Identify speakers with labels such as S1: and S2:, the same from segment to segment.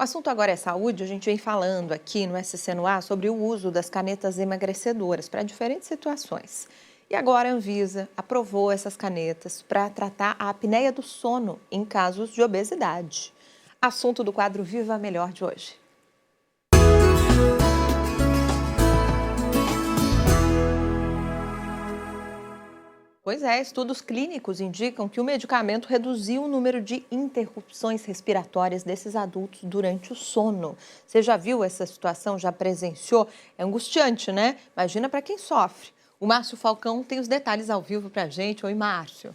S1: assunto agora é saúde. A gente vem falando aqui no SC no Ar sobre o uso das canetas emagrecedoras para diferentes situações. E agora a Anvisa aprovou essas canetas para tratar a apneia do sono em casos de obesidade. Assunto do quadro Viva Melhor de hoje. Pois é, estudos clínicos indicam que o medicamento reduziu o número de interrupções respiratórias desses adultos durante o sono. Você já viu essa situação? Já presenciou? É angustiante, né? Imagina para quem sofre. O Márcio Falcão tem os detalhes ao vivo para a gente. Oi, Márcio.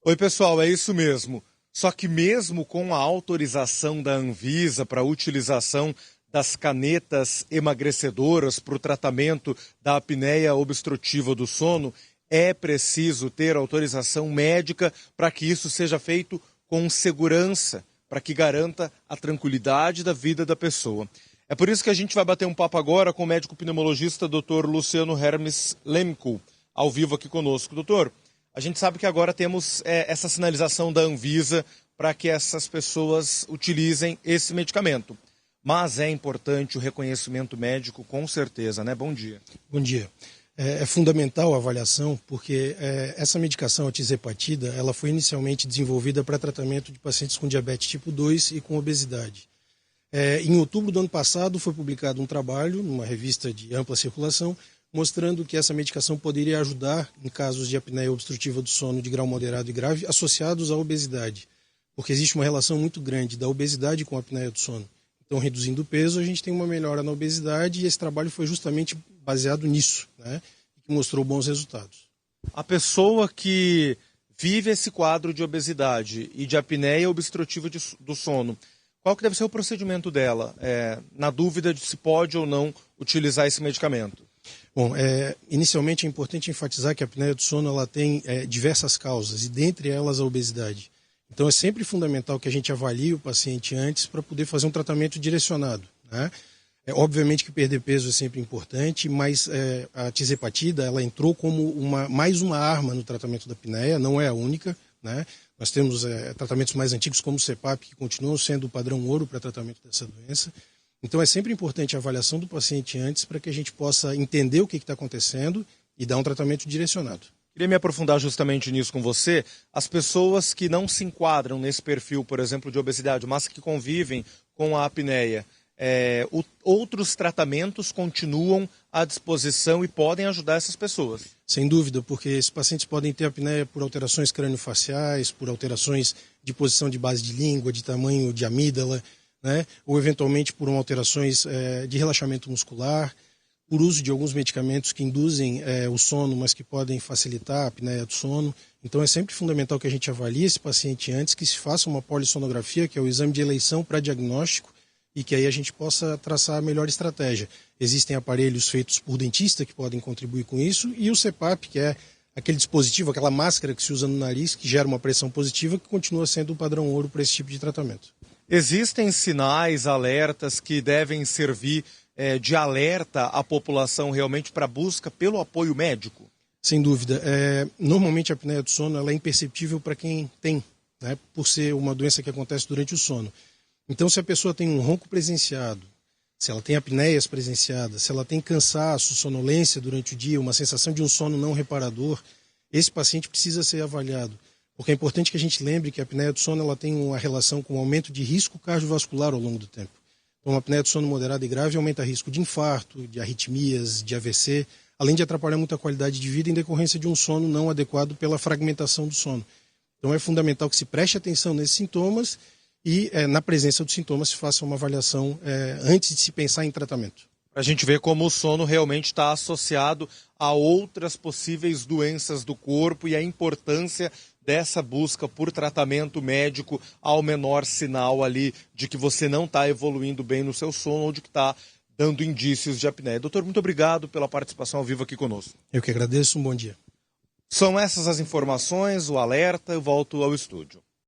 S2: Oi, pessoal, é isso mesmo. Só que mesmo com a autorização da Anvisa para a utilização das canetas emagrecedoras para o tratamento da apneia obstrutiva do sono, é preciso ter autorização médica para que isso seja feito com segurança, para que garanta a tranquilidade da vida da pessoa. É por isso que a gente vai bater um papo agora com o médico pneumologista Dr. Luciano Hermes Lemko, ao vivo aqui conosco. Doutor, a gente sabe que agora temos essa sinalização da Anvisa para que essas pessoas utilizem esse medicamento. Mas é importante o reconhecimento médico, com certeza, né? Bom dia.
S3: Bom dia. É fundamental a avaliação, porque essa medicação, a tisepatida, ela foi inicialmente desenvolvida para tratamento de pacientes com diabetes tipo 2 e com obesidade. Em outubro do ano passado foi publicado um trabalho, numa revista de ampla circulação, mostrando que essa medicação poderia ajudar em casos de apneia obstrutiva do sono de grau moderado e grave associados à obesidade, porque existe uma relação muito grande da obesidade com a apneia do sono. Então, reduzindo o peso, a gente tem uma melhora na obesidade e esse trabalho foi justamente baseado nisso, né? Que mostrou bons resultados.
S2: A pessoa que vive esse quadro de obesidade e de apneia obstrutiva do sono, qual que deve ser o procedimento dela? Na dúvida de se pode ou não utilizar esse medicamento?
S3: Bom, inicialmente é importante enfatizar que a apneia do sono ela tem diversas causas, e dentre elas a obesidade. Então é sempre fundamental que a gente avalie o paciente antes para poder fazer um tratamento direcionado, né? Obviamente que perder peso é sempre importante, mas a tisepatida ela entrou como mais uma arma no tratamento da apneia, não é a única, né? Nós temos tratamentos mais antigos como o CPAP, que continuam sendo o padrão ouro para tratamento dessa doença. Então é sempre importante a avaliação do paciente antes para que a gente possa entender o que está acontecendo e dar um tratamento direcionado.
S2: Queria me aprofundar justamente nisso com você. As pessoas que não se enquadram nesse perfil, por exemplo, de obesidade, mas que convivem com a apneia, outros tratamentos continuam à disposição e podem ajudar essas pessoas?
S3: Sem dúvida, porque esses pacientes podem ter apneia por alterações craniofaciais, por alterações de posição de base de língua, de tamanho de amígdala, né? Ou eventualmente por alterações de relaxamento muscular, por uso de alguns medicamentos que induzem o sono, mas que podem facilitar a apneia do sono. Então é sempre fundamental que a gente avalie esse paciente antes, que se faça uma polissonografia, que é o exame de eleição para diagnóstico, e que aí a gente possa traçar a melhor estratégia. Existem aparelhos feitos por dentista que podem contribuir com isso, e o CPAP, que é aquele dispositivo, aquela máscara que se usa no nariz, que gera uma pressão positiva, que continua sendo o padrão ouro para esse tipo de tratamento.
S2: Existem sinais, alertas que devem servir de alerta à população realmente para a busca pelo apoio médico?
S3: Sem dúvida. Normalmente a apneia do sono ela é imperceptível para quem tem, né, por ser uma doença que acontece durante o sono. Então, se a pessoa tem um ronco presenciado, se ela tem apneias presenciadas, se ela tem cansaço, sonolência durante o dia, uma sensação de um sono não reparador, esse paciente precisa ser avaliado. Porque é importante que a gente lembre que a apneia do sono ela tem uma relação com o aumento de risco cardiovascular ao longo do tempo. Então, a apneia do sono moderado e grave aumenta o risco de infarto, de arritmias, de AVC, além de atrapalhar muito a qualidade de vida em decorrência de um sono não adequado pela fragmentação do sono. Então, é fundamental que se preste atenção nesses sintomas e, na presença dos sintomas, se faça uma avaliação antes de se pensar em tratamento.
S2: Para a gente ver como o sono realmente está associado a outras possíveis doenças do corpo e a importância dessa busca por tratamento médico ao menor sinal ali de que você não está evoluindo bem no seu sono ou de que está dando indícios de apneia. Doutor, muito obrigado pela participação ao vivo aqui conosco.
S3: Eu que agradeço, um bom dia.
S2: São essas as informações, o alerta, eu volto ao estúdio.